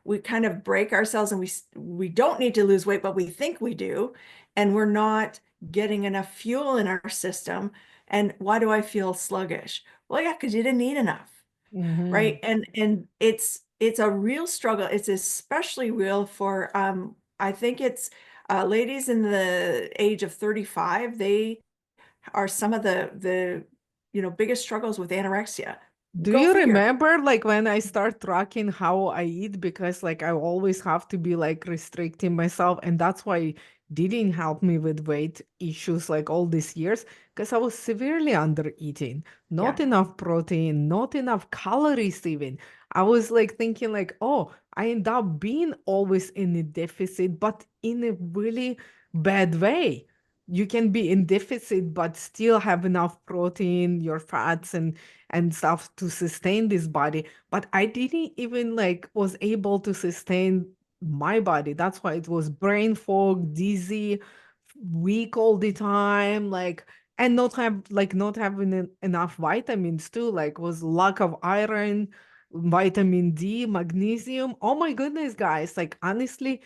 we kind of break ourselves, and we don't need to lose weight, but we think we do, and we're not getting enough fuel in our system. And why do I feel sluggish? Well, yeah, because you didn't eat enough, mhm. right? And it's a real struggle. It's especially real for I think it's ladies in the age of 35. They are some of the biggest struggles with anorexia. Do Go you figure. remember like when I start tracking how I eat? Because like I always have to be like restricting myself, and that's why it didn't help me with weight issues like all these years, because I was severely under eating, not Yeah. enough protein, not enough calories even. I was like thinking like, oh, I end up being always in a deficit, but in a really bad way. You can be in deficit but still have enough protein, your fats and stuff to sustain this body, but I didn't even like was able to sustain my body. That's why it was brain fog, dizzy, weak all the time, like, and not having enough vitamins too, like was lack of iron, vitamin D, magnesium. Oh my goodness, guys, like honestly,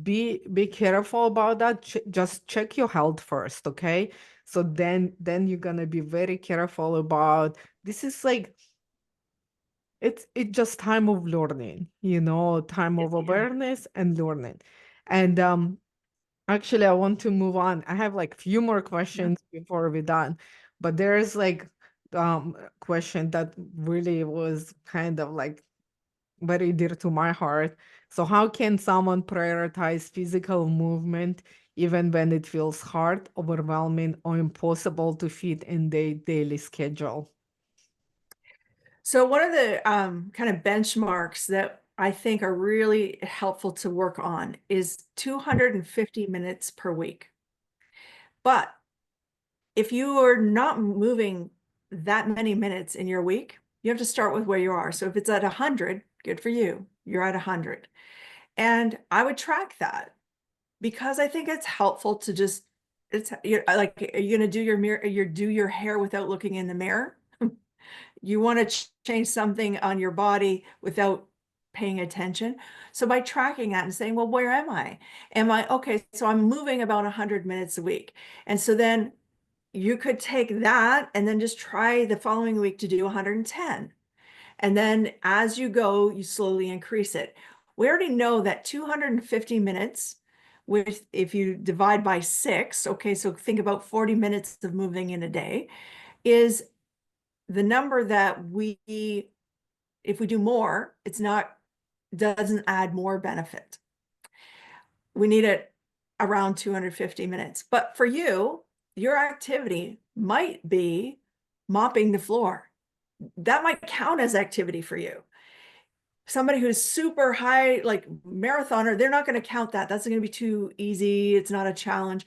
be careful about that. Just check your health first, okay? So then you're gonna be very careful about this. Is like it's just time of learning, time of Yeah. awareness and learning. And actually, I want to move on. I have like few more Yeah. questions before we're done, but there's like a question that really was kind of like very dear to my heart. So how can someone prioritize physical movement even when it feels hard, overwhelming, or impossible to fit in their daily schedule? So one of the kind of benchmarks that I think are really helpful to work on is 250 minutes per week. But if you are not moving that many minutes in your week, you have to start with where you are. So if it's at 100, good for you. You're at 100. And I would track that because I think it's helpful to just you're like, are you going to do your mirror, do your hair without looking in the mirror? You want to change something on your body without paying attention. So by tracking that and saying, well, where am I? Am I okay? So I'm moving about 100 minutes a week. And so then you could take that and then just try the following week to do 110. And then as you go, you slowly increase it. We already know that 250 minutes with, if you divide by 6, okay, so think about 40 minutes of moving in a day, is the number that if we do more, doesn't add more benefit. We need it around 250 minutes. But for you, your activity might be mopping the floor. That might count as activity for you. Somebody who's super high, like marathoner, they're not going to count that. That's going to be too easy. It's not a challenge.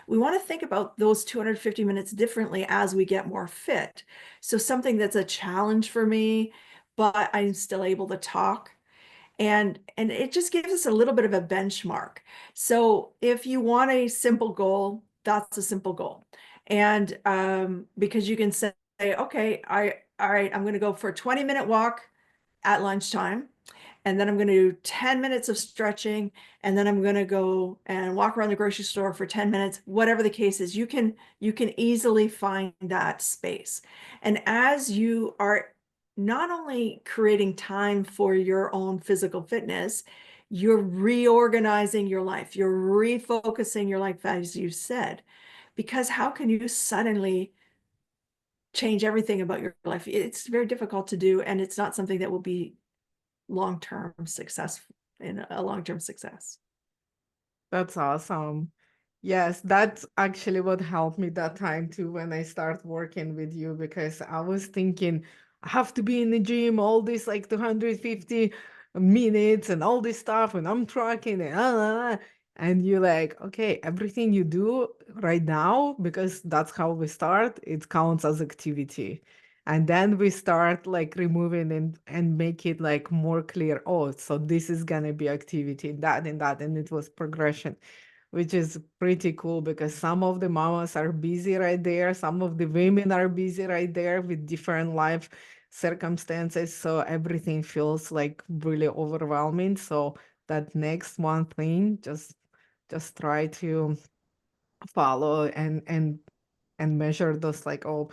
We want to think about those 250 minutes differently as we get more fit. So something that's a challenge for me, but I'm still able to talk. And it just gives us a little bit of a benchmark. So if you want a simple goal, that's a simple goal. And because you can say, okay, all right, I'm going to go for a 20-minute walk at lunchtime. And then I'm going to do 10 minutes of stretching. And then I'm going to go and walk around the grocery store for 10 minutes, whatever the case is. You can easily find that space. And as you are not only creating time for your own physical fitness, you're reorganizing your life. You're refocusing your life, as you said, because how can you suddenly change everything about your life? It's very difficult to do, and it's not something that will be long-term success in a long-term success. That's awesome. Yes, that's actually what helped me that time too when I start working with you, because I was thinking I have to be in the gym all this like 250 minutes and all this stuff and I'm tracking it. And you're like, okay, everything you do right now, because that's how we start, it counts as activity. And then we start like removing and make it like more clear. Oh, so this is gonna be activity, that and that, and it was progression, which is pretty cool because some of the mamas are busy right there, some of the women are busy right there with different life circumstances. So everything feels like really overwhelming. So that next one thing, just try to follow and measure those like or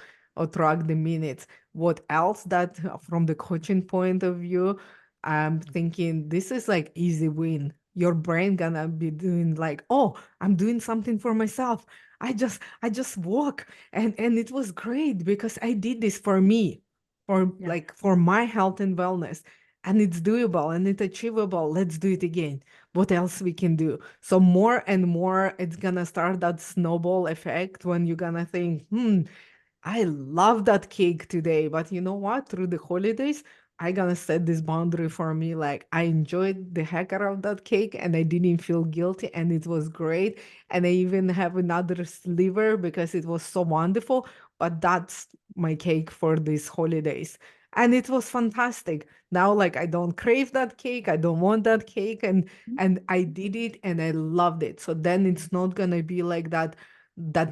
track the minutes. What else that from the coaching point of view, I'm thinking this is like easy win. Your brain gonna be doing like, oh, I'm doing something for myself. I just walk and it was great because I did this for me, for Yeah. like for my health and wellness. And it's doable and it's achievable. Let's do it again. What else we can do? So more and more, it's gonna start that snowball effect when you're gonna think, I love that cake today, but you know what? Through the holidays, I gonna set this boundary for me. Like I enjoyed the heck out of that cake and I didn't feel guilty and it was great. And I even have another sliver because it was so wonderful. But that's my cake for these holidays. And it was fantastic. Now, like, I don't crave that cake. I don't want that cake. And I did it and I loved it. So then it's not gonna be like that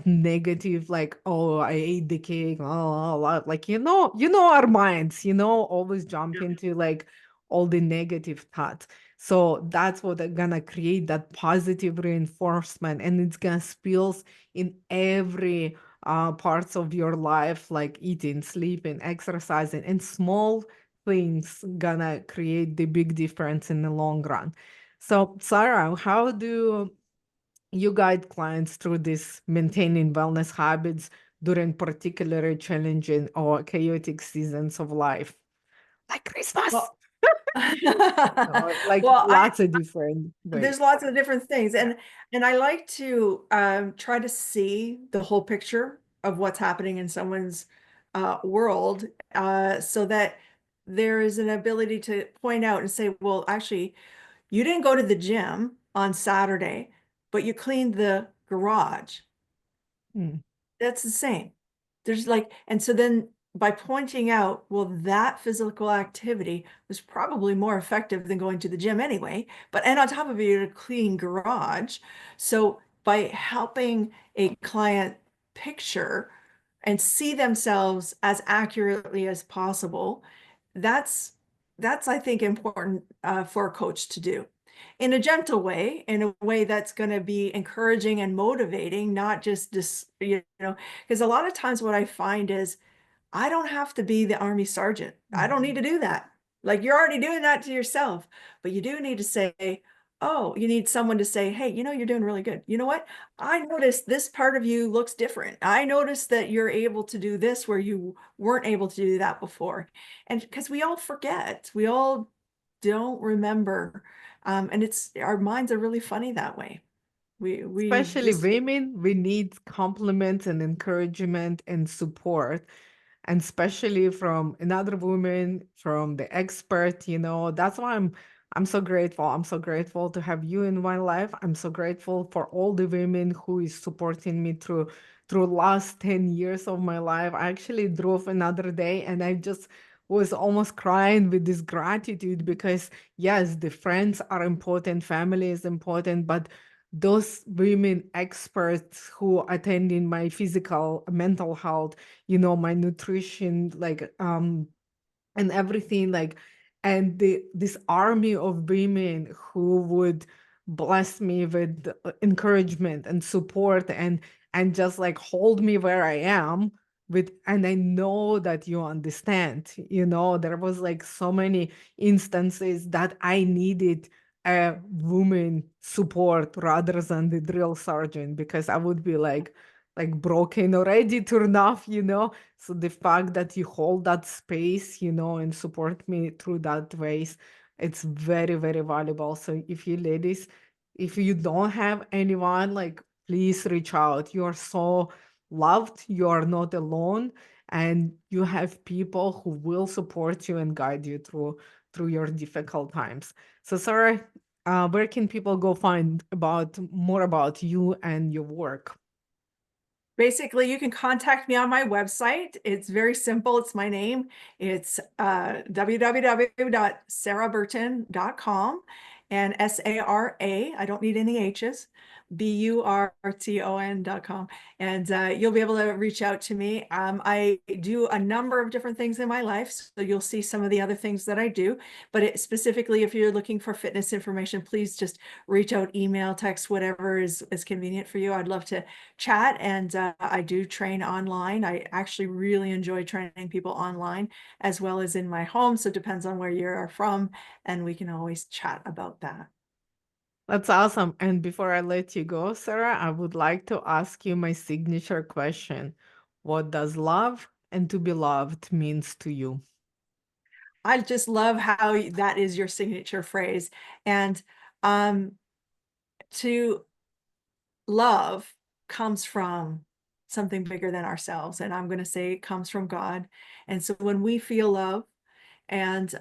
negative, like, oh, I ate the cake. Oh, like, our minds, always jump into like all the negative thoughts. So that's what they're gonna create, that positive reinforcement, and it's gonna spills in every parts of your life, like eating, sleeping, exercising, and small things gonna create the big difference in the long run. So, Sarah, how do you guide clients through this maintaining wellness habits during particularly challenging or chaotic seasons of life, like Christmas? Well, Like well, lots of different there's ways. lots of different things, Yeah. and I like to try to see the whole picture of what's happening in someone's world, so that there is an ability to point out and say, well, actually, you didn't go to the gym on Saturday, but you cleaned the garage. Mm. That's the same. There's like, and so then by pointing out, well, that physical activity was probably more effective than going to the gym anyway, but and on top of it, you had a clean garage. So by helping a client picture and see themselves as accurately as possible, that's I think important for a coach to do in a gentle way, in a way that's going to be encouraging and motivating, not just because a lot of times what I find is I don't have to be the army sergeant. I don't need to do that. Like you're already doing that to yourself, but you do need to say, oh, you need someone to say, hey, you're doing really good. You know what? I noticed this part of you looks different. I noticed that you're able to do this where you weren't able to do that before. And because we all forget, we all don't remember. And it's our minds are really funny that way. We Especially just women, we need compliments and encouragement and support, and especially from another woman, from the expert. That's why I'm so grateful. I'm so grateful to have you in my life. I'm so grateful for all the women who is supporting me through last 10 years of my life. I actually drove another day and I just was almost crying with this gratitude, because yes, the friends are important, family is important, but those women experts who attend in my physical mental health, my nutrition, like and everything, like, and this army of women who would bless me with encouragement and support, and just like hold me where I am with, and I know that you understand. There was like so many instances that I needed a woman support rather than the drill sergeant, because I would be like broken already, turned off. So the fact that you hold that space, and support me through that ways, it's very, very valuable. So if you ladies, if you don't have anyone, like, please reach out. You are so loved. You are not alone, and you have people who will support you and guide you through your difficult times. So, Sarah, where can people go find about more about you and your work? basically, you can contact me on my website. It's very simple. It's my name. It's www.saraburton.com, and SARA, I don't need any H's, BURTON.com. And you'll be able to reach out to me. I do a number of different things in my life, so you'll see some of the other things that I do. But specifically, if you're looking for fitness information, please just reach out, email, text, whatever is convenient for you. I'd love to chat, and I do train online. I actually really enjoy training people online as well as in my home. So it depends on where you're from, and we can always chat about that. That's awesome. And before I let you go, Sarah, I would like to ask you my signature question. What does love and to be loved means to you? I just love how that is your signature phrase. And um, to love comes from something bigger than ourselves. And I'm going to say it comes from God. And so when we feel love, and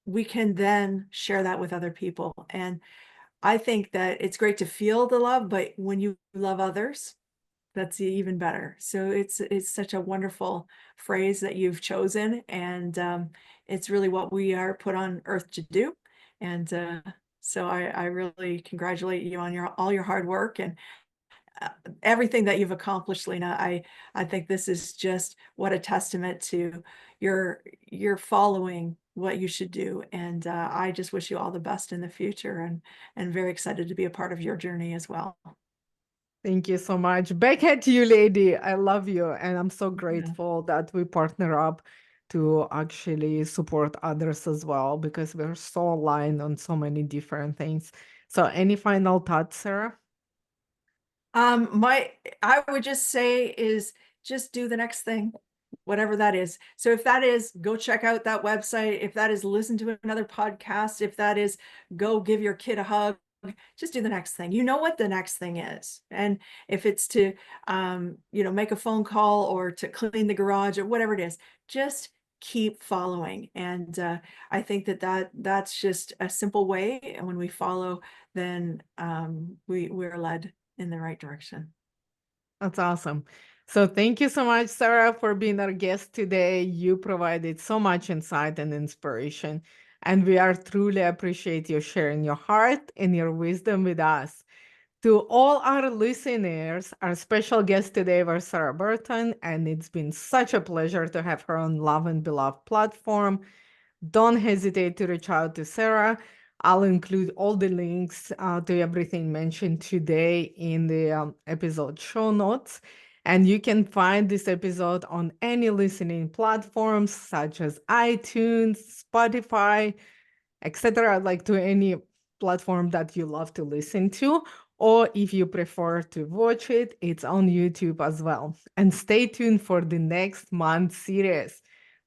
we can then share that with other people. And I think that it's great to feel the love, but when you love others, That's even better. So it's such a wonderful phrase that you've chosen, and it's really what we are put on earth to do. And so I really congratulate you on all your hard work and uh, everything that you've accomplished, Lena. I think this is just what a testament to your following what you should do, and I just wish you all the best in the future, and very excited to be a part of your journey as well. Thank you so much. Back at you, lady. I love you. And I'm so Yeah. grateful that we partner up to actually support others as well because we're so aligned on so many different things. So, any final thoughts, Sarah? My I would just say is just do the next thing, whatever that is. So if that is go check out that website, if that is listen to another podcast, if that is go give your kid a hug, just do the next thing. You know what the next thing is. And if it's to make a phone call or to clean the garage or whatever it is, just keep following. And I think that's just a simple way. And when we follow, then we're led in the right direction. That's awesome. So, thank you so much, Sarah, for being our guest today. You provided so much insight and inspiration. And we are truly appreciate you sharing your heart and your wisdom with us. To all our listeners, our special guest today was Sara Burton, and it's been such a pleasure to have her on Love and Beloved platform. Don't hesitate to reach out to Sarah. I'll include all the links to everything mentioned today in the episode show notes. And you can find this episode on any listening platforms such as iTunes, Spotify, etc., like to any platform that you love to listen to. Or if you prefer to watch it, it's on YouTube as well. And stay tuned for the next month series,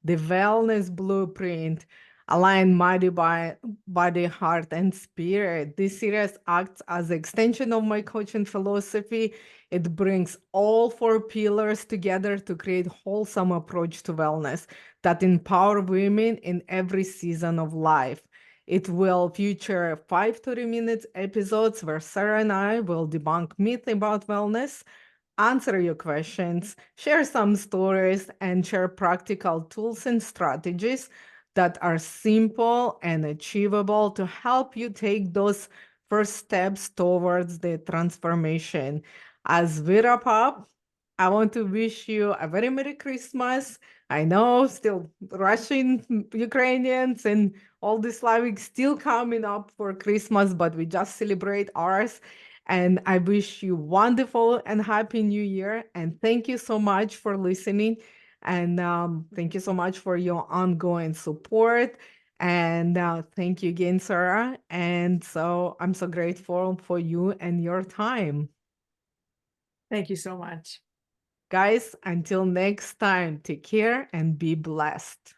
The Wellness Blueprint, Align body, heart, and spirit. This series acts as an extension of my coaching philosophy. It brings all four pillars together to create wholesome approach to wellness that empower women in every season of life. It will feature 5 30 minutes episodes where Sarah and I will debunk myths about wellness, answer your questions, share some stories, and share practical tools and strategies that are simple and achievable to help you take those first steps towards the transformation. As we wrap up, I want to wish you a very Merry Christmas. I know, still Russian Ukrainians and all the Slavic still coming up for Christmas, but we just celebrate ours. And I wish you wonderful and happy new year. And thank you so much for listening. And thank you so much for your ongoing support. And thank you again, Sarah. And so I'm so grateful for you and your time. Thank you so much. Guys, until next time, take care and be blessed.